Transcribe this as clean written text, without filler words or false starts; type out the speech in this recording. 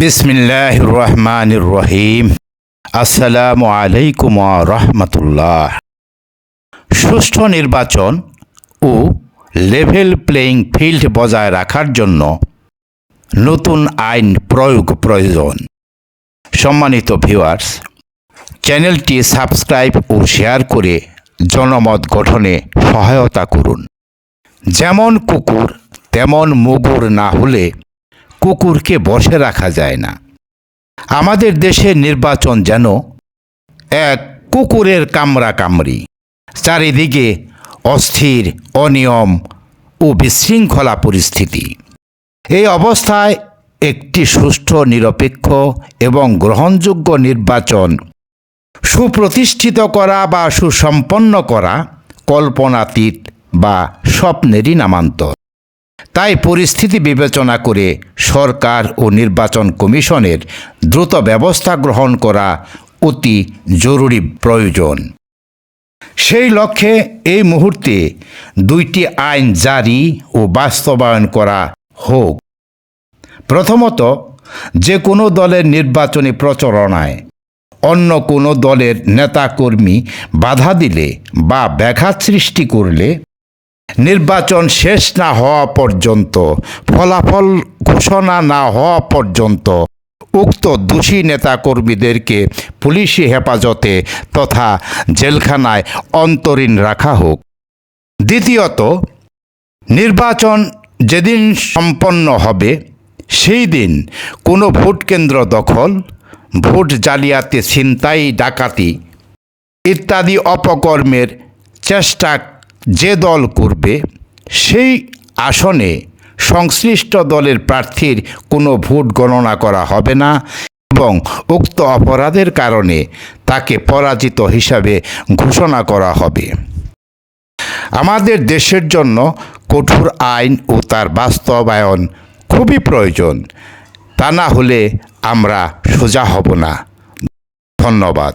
বিসমিল্লাহির রহমানির রহিম। আসসালামু আলাইকুম ওয়া রাহমাতুল্লাহ। সুষ্ঠু নির্বাচন ও লেভেল প্লেয়িং ফিল্ড বজায় রাখার জন্য নতুন আইন প্রয়োগ প্রয়োজন। সম্মানিত ভিউয়ার্স, চ্যানেলটি সাবস্ক্রাইব ও শেয়ার করে জনমত গঠনে সহায়তা করুন। যেমন কুকুর তেমন মুগুর না হলে কুকুরকে বসে রাখা যায় না। আমাদের দেশের নির্বাচন যেন এক কুকুরের কামড়াকামড়ি। চারিদিকে অস্থির, অনিয়ম ও বিশৃঙ্খলা পরিস্থিতি। এই অবস্থায় একটি সুষ্ঠু, নিরপেক্ষ এবং গ্রহণযোগ্য নির্বাচন সুপ্রতিষ্ঠিত করা বা সুসম্পন্ন করা কল্পনাতীত বা স্বপ্নেরই নামান্তর। তাই পরিস্থিতি বিবেচনা করে সরকার ও নির্বাচন কমিশনের দ্রুত ব্যবস্থা গ্রহণ করা অতি জরুরি প্রয়োজন। সেই লক্ষ্যে এই মুহূর্তে দুইটি আইন জারি ও বাস্তবায়ন করা হোক। প্রথমত, যে কোনো দলের নির্বাচনী প্রচারণায় অন্য কোনো দলের নেতাকর্মী বাধা দিলে বা ব্যাঘাত সৃষ্টি করলে নির্বাচন শেষ না হওয়া পর্যন্ত, ফলাফল ঘোষণা না হওয়া পর্যন্ত উক্ত দোষী নেতাকর্মীদেরকে পুলিশি হেফাজতে তথা জেলখানায় অন্তরীণ রাখা হোক। দ্বিতীয়ত, নির্বাচন যেদিন সম্পন্ন হবে সেই দিন কোনো ভোটকেন্দ্র দখল, ভোট জালিয়াতি, ছিনতাই, ডাকাতি ইত্যাদি অপকর্মের চেষ্টা যে দল করবে সেই আসনে সংশ্লিষ্ট দলের প্রার্থীর কোনো ভোট গণনা করা হবে না এবং উক্ত অপরাধের কারণে তাকে পরাজিত হিসাবে ঘোষণা করা হবে। আমাদের দেশের জন্য কঠোর আইন ও তার বাস্তবায়ন খুবই প্রয়োজন। তা না হলে আমরা সোজা হব না। ধন্যবাদ।